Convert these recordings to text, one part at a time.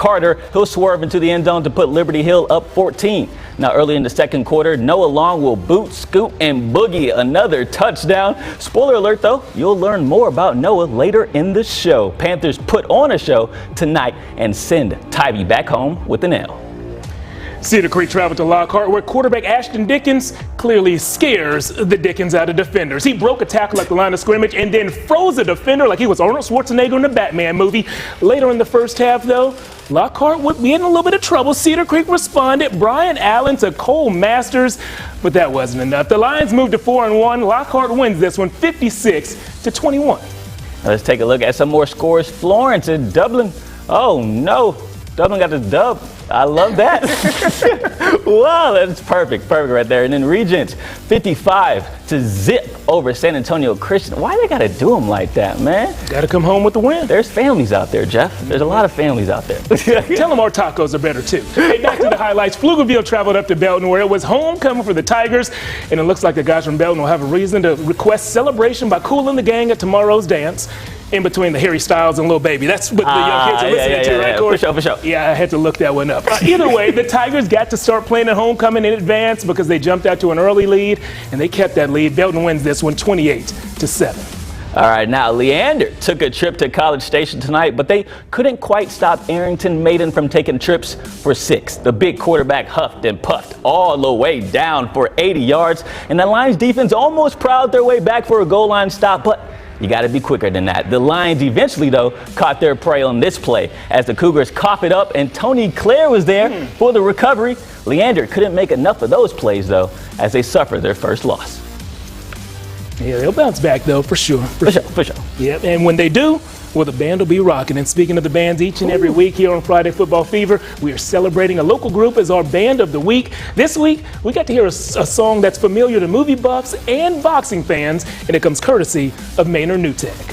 Carter. He'll swerve into the end zone to put Liberty Hill up 14. Now, early in the second quarter, Noah Long will boot, scoop, and boogie another touchdown. Spoiler alert, though, you'll learn more about Noah later in the show. Panthers put on a show tonight and send Tybee back home with an L. Cedar Creek traveled to Lockhart, where quarterback Ashton Dickens clearly scares the Dickens out of defenders. He broke a tackle at the line of scrimmage and then froze a defender like he was Arnold Schwarzenegger in the Batman movie. Later in the first half, though, Lockhart would be in a little bit of trouble. Cedar Creek responded. Brian Allen to Cole Masters, but that wasn't enough. The Lions moved to 4-1. Lockhart wins this one 56-21. Let's take a look at some more scores. Florence and Dublin. Oh no, Dublin got the dub. I love that. Wow, that's perfect right there. And then Regents 55-0 over San Antonio Christian. Why they gotta do them like that, man? Gotta come home with the win. There's families out there, Jeff. There's a lot of families out there. Tell them our tacos are better too. Hey, back to the highlights. Pflugerville traveled up to Belton, where it was homecoming for the Tigers, and it looks like the guys from Belton will have a reason to request celebration by cooling the gang at tomorrow's dance. In between the Harry Styles and Lil Baby. That's what the young kids are listening to, right, Corey? For sure. Yeah, I had to look that one up. Either way, the Tigers got to start playing at homecoming in advance because they jumped out to an early lead, and they kept that lead. Belton wins this one 28-7. All right, now Leander took a trip to College Station tonight, but they couldn't quite stop Arrington Maiden from taking trips for 6. The big quarterback huffed and puffed all the way down for 80 yards, and the Lions defense almost prowled their way back for a goal line stop, but you got to be quicker than that. The Lions eventually, though, caught their prey on this play as the Cougars cough it up, and Tony Clare was there for the recovery. Leander couldn't make enough of those plays, though, as they suffered their first loss. Yeah, they'll bounce back, though, for sure. For sure. Yep, and when they do, well, the band will be rocking. And speaking of the bands, each and every week here on Friday Football Fever, we are celebrating a local group as our band of the week. This week, we got to hear a song that's familiar to movie buffs and boxing fans, and it comes courtesy of Maynard Newtek.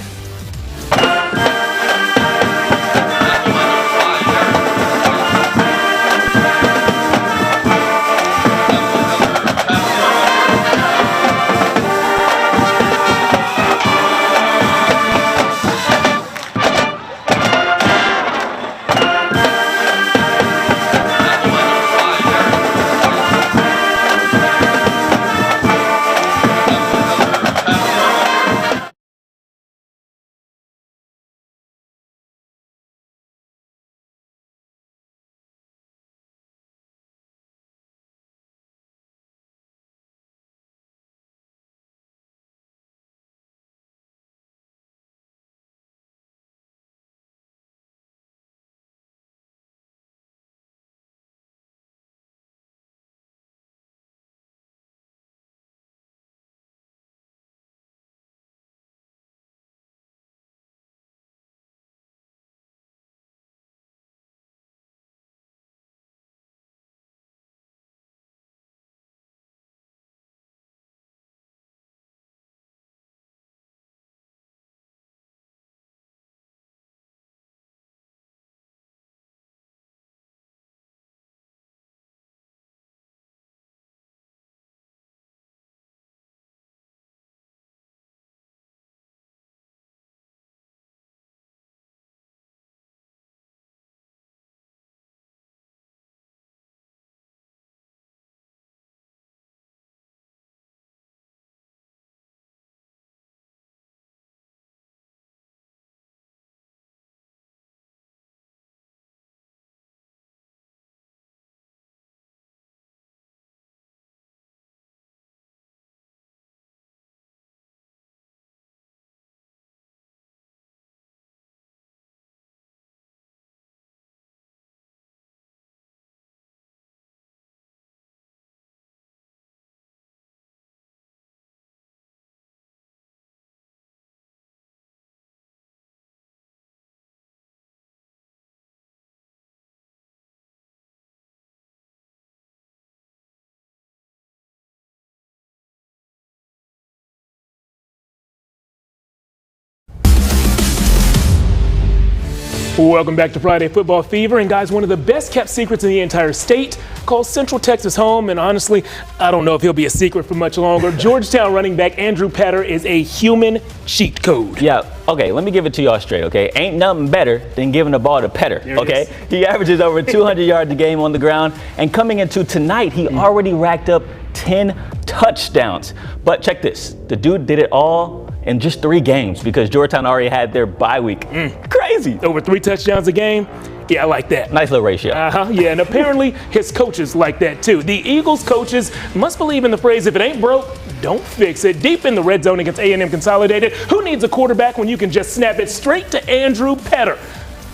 Welcome back to Friday Football Fever. And guys, one of the best kept secrets in the entire state calls Central Texas home. And honestly, I don't know if he'll be a secret for much longer. Georgetown running back Andrew Petter is a human cheat code. Yeah, okay, let me give it to y'all straight, okay? Ain't nothing better than giving the ball to Petter, okay? He averages over 200 yards a game on the ground. And coming into tonight, he already racked up 10 touchdowns. But check this, the dude did it all in just 3 games because Georgetown already had their bye week. Crazy. Over 3 touchdowns a game. Yeah, I like that. Nice little ratio. Yeah, and apparently his coaches like that too. The Eagles coaches must believe in the phrase, if it ain't broke, don't fix it. Deep in the red zone against A&M Consolidated, who needs a quarterback when you can just snap it straight to Andrew Petter?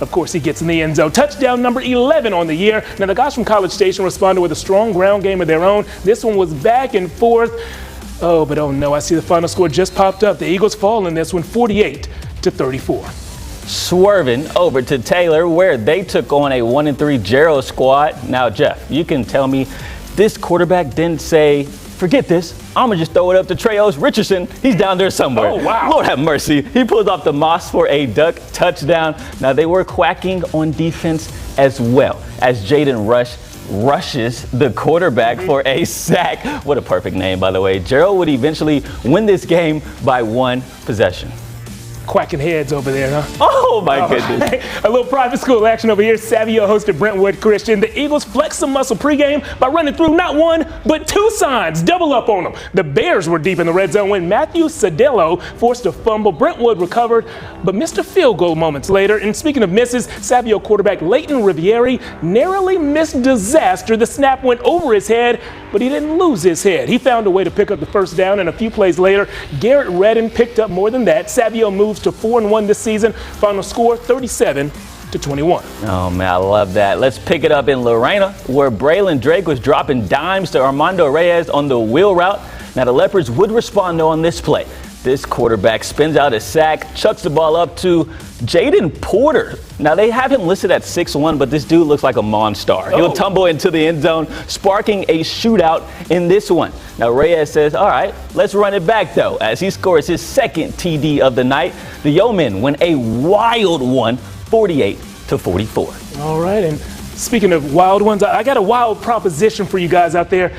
Of course, he gets in the end zone. Touchdown number 11 on the year. Now, the guys from College Station responded with a strong ground game of their own. This one was back and forth. Oh, but oh no, I see the final score just popped up. The Eagles fall in this one 48-34. Swerving over to Taylor, where they took on a 1-3 Gerald squad. Now, Jeff, you can tell me this quarterback didn't say, forget this, I'm gonna just throw it up to Treos Richardson. He's down there somewhere. Oh, wow. Lord have mercy. He pulls off the moss for a duck touchdown. Now, they were quacking on defense as well as Jaden Rush rushes the quarterback for a sack. What a perfect name, by the way. Gerald would eventually win this game by 1 possession. Quacking heads over there, huh? Oh my goodness. A little private school action over here. Savio hosted Brentwood Christian. The Eagles flexed some muscle pregame by running through not 1, but 2 signs. Double up on them. The Bears were deep in the red zone when Matthew Sadello forced a fumble. Brentwood recovered, but missed a field goal moments later. And speaking of misses, Savio quarterback Leighton Riviere narrowly missed disaster. The snap went over his head, but he didn't lose his head. He found a way to pick up the first down, and a few plays later, Garrett Redden picked up more than that. Savio moves to 4-1 this season. Final score 37-21. Oh man, I love that. Let's pick it up in Lorena, where Braylon Drake was dropping dimes to Armando Reyes on the wheel route. Now the Leopards would respond though on this play. This quarterback spins out a sack, chucks the ball up to Jaden Porter. Now they have him listed at 6'1", but this dude looks like a monster. He'll tumble into the end zone, sparking a shootout in this one. Now Reyes says, all right, let's run it back though, as he scores his second TD of the night. The Yeomen win a wild one, 48-44. All right, and speaking of wild ones, I got a wild proposition for you guys out there.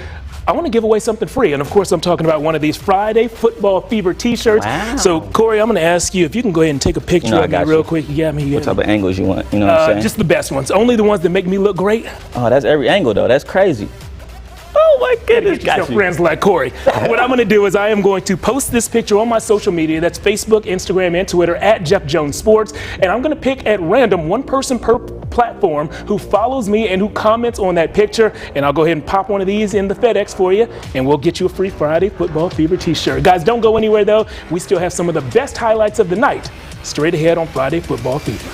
I want to give away something free, and of course I'm talking about one of these Friday Football Fever t-shirts. Wow. So Corey, I'm going to ask you if you can go ahead and take a picture of me real quick. You got me. What type of angles you want? You know what I'm saying? Just the best ones. Only the ones that make me look great. Oh, that's every angle though. That's crazy. Oh my goodness, Get your friends like Corey. What I'm going to do is I am going to post this picture on my social media. That's Facebook, Instagram, and Twitter at Jeff Jones Sports. And I'm going to pick at random one person per platform who follows me and who comments on that picture. And I'll go ahead and pop one of these in the FedEx for you, and we'll get you a free Friday Football Fever t-shirt. Guys, don't go anywhere though. We still have some of the best highlights of the night straight ahead on Friday Football Fever.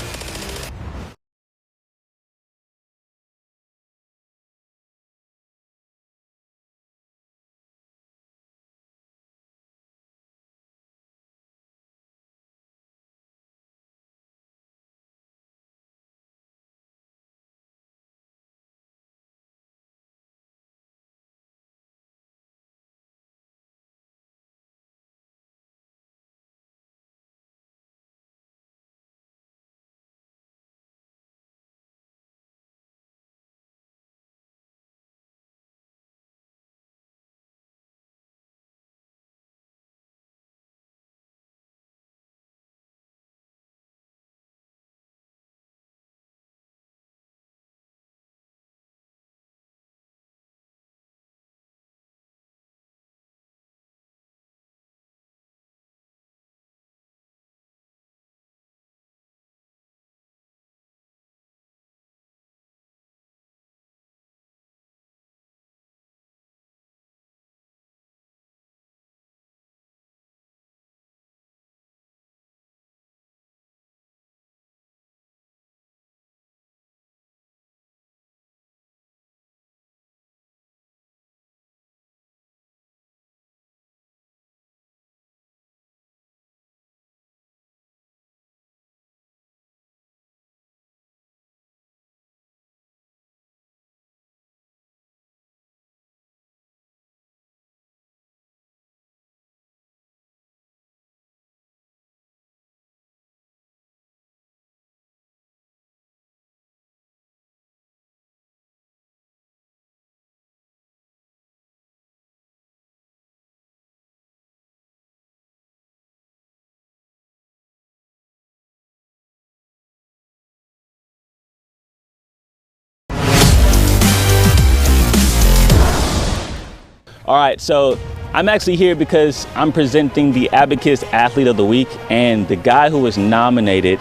All right, so I'm actually here because I'm presenting the Abacus Athlete of the Week, and the guy who was nominated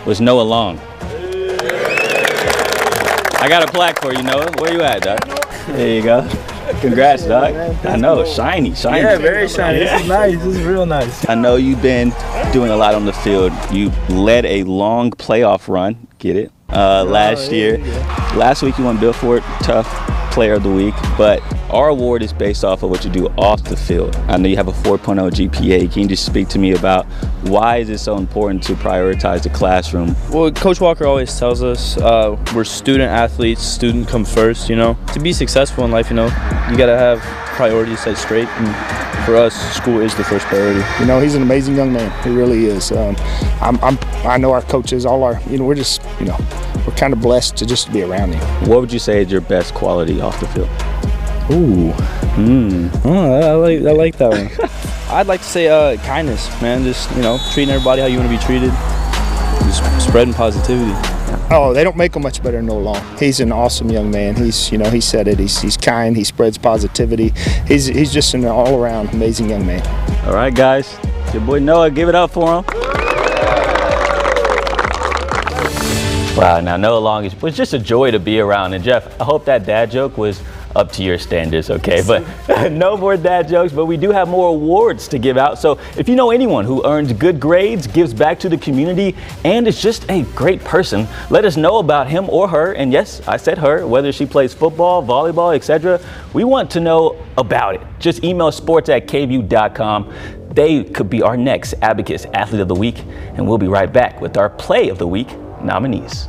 was Noah Long. I got a plaque for you, Noah. Where you at, Doc? There you go. Congrats, Doc. I know, shiny. Yeah, very shiny. This is nice. This is real nice. I know you've been doing a lot on the field. You led a long playoff run, get it, last year. Yeah. Last week you won Bill Ford Tough Player of the Week, but our award is based off of what you do off the field. I know you have a 4.0 GPA. Can you just speak to me about why is it so important to prioritize the classroom? Well, Coach Walker always tells us we're student athletes, student come first, you know. To be successful in life, you know, you gotta have priorities set straight, and for us, school is the first priority. You know, he's an amazing young man. He really is. I know our coaches, we're just, we're kind of blessed to just be around him. What would you say is your best quality off the field? Ooh. Oh, I like that one. I'd like to say kindness, man. Just, treating everybody how you want to be treated. Just spreading positivity. Oh, they don't make him much better than Noah Long. He's an awesome young man. He's, he said it. He's kind. He spreads positivity. He's just an all-around amazing young man. All right, guys. Your boy Noah, give it up for him. Wow, now Noah Long was just a joy to be around. And Jeff, I hope that dad joke was up to your standards, okay? But no more dad jokes, but we do have more awards to give out. So if you know anyone who earns good grades, gives back to the community, and is just a great person, let us know about him or her. And yes, I said her, whether she plays football, volleyball, etc. We want to know about it. Just email sports@kvue.com. They could be our next Abacus Athlete of the Week, and we'll be right back with our Play of the Week nominees.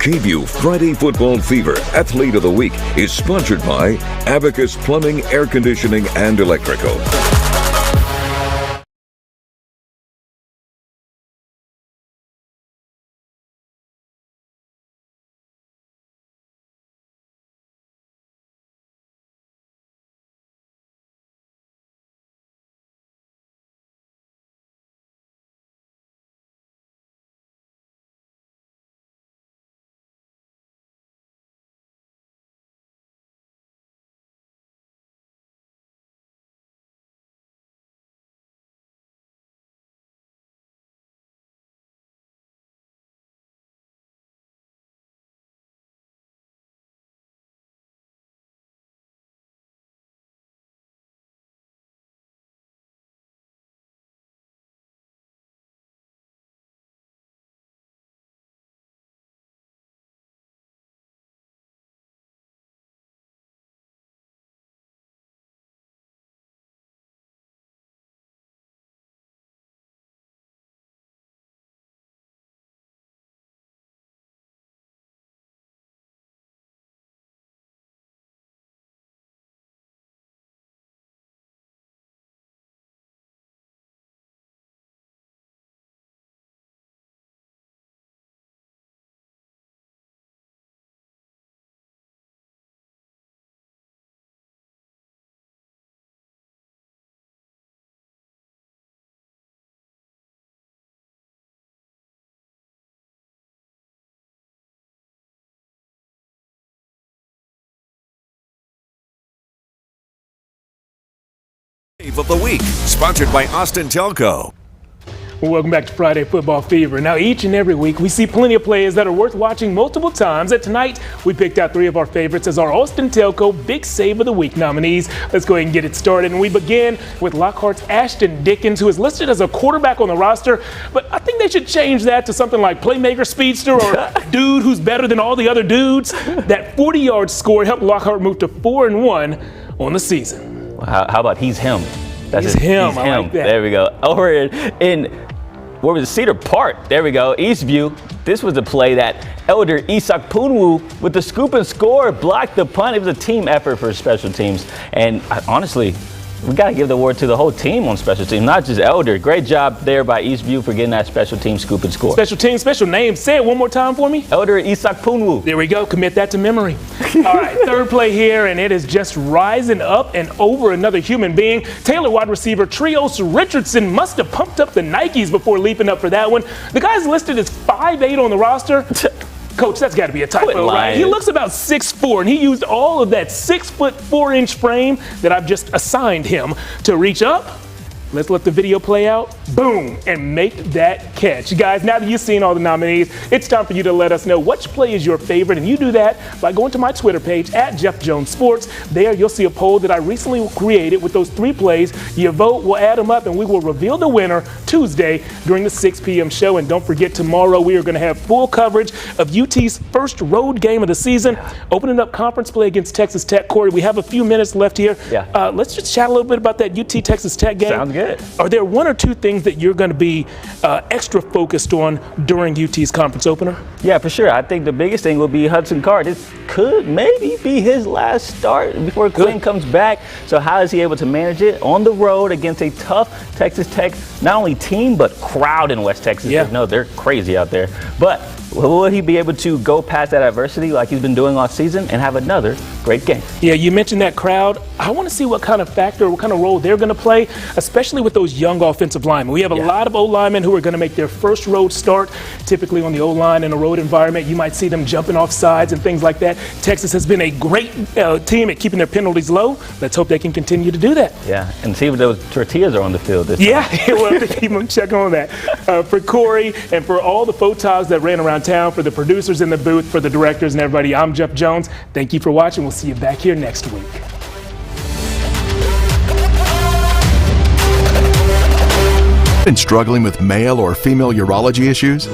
KVUE Friday Football Fever Athlete of the Week is sponsored by Abacus Plumbing, Air Conditioning, and Electrical. Wave of the Week, sponsored by Austin Telco. Welcome back to Friday Football Fever. Now, each and every week, we see plenty of plays that are worth watching multiple times. And tonight, we picked out 3 of our favorites as our Austin Telco Big Save of the Week nominees. Let's go ahead and get it started. And we begin with Lockhart's Ashton Dickens, who is listed as a quarterback on the roster. But I think they should change that to something like playmaker speedster or dude who's better than all the other dudes. That 40-yard score helped Lockhart move to 4-1 on the season. How about he's him? He's him. I like that. There we go. Over in where was it? Cedar Park. There we go. Eastview. This was a play that Elder Isak Punwu with the scoop and score blocked the punt. It was a team effort for special teams. And honestly, we got to give the award to the whole team on special teams, not just Elder. Great job there by Eastview for getting that special team scoop and score. Special team, special name. Say it one more time for me. Elder Isak Punwu. There we go. Commit that to memory. All right, third play here, and it is just rising up and over another human being. Taylor wide receiver Trios Richardson must have pumped up the Nikes before leaping up for that one. The guy's listed as 5'8" on the roster. Coach, that's got to be a Quit typo, right? lying. He looks about 6'4", and he used all of that 6'4" frame that I've just assigned him to reach up. Let's let the video play out. Boom, and make that catch. Guys, now that you've seen all the nominees, it's time for you to let us know which play is your favorite, and you do that by going to my Twitter page at Jeff Jones Sports. There you'll see a poll that I recently created with those 3 plays. You vote, we'll add them up, and we will reveal the winner Tuesday during the 6 p.m. show. And don't forget, tomorrow we are going to have full coverage of UT's first road game of the season, opening up conference play against Texas Tech. Corey, we have a few minutes left here. Let's just chat a little bit about that UT-Texas Tech game. Sounds good. Are there 1 or 2 things that you're going to be extra focused on during UT's conference opener? Yeah, for sure. I think the biggest thing will be Hudson Card. This could maybe be his last start before Quinn comes back. So how is he able to manage it on the road against a tough Texas Tech, not only team, but crowd in West Texas? Yeah. No, they're crazy out there. But will he be able to go past that adversity like he's been doing all season and have another great game? Yeah, you mentioned that crowd. I want to see what kind of factor, what kind of role they're going to play, especially with those young offensive linemen. We have a lot of O-linemen who are going to make their first road start, typically on the O-line in a road environment. You might see them jumping off sides and things like that. Texas has been a great team at keeping their penalties low. Let's hope they can continue to do that. Yeah, and see if those tortillas are on the field this time. Yeah, we'll have to keep them checking on that. For Corey and for all the photos that ran around town, for the producers in the booth, for the directors and everybody, I'm Jeff Jones. Thank you for watching. We'll see you back here next week. Been struggling with male or female urology issues?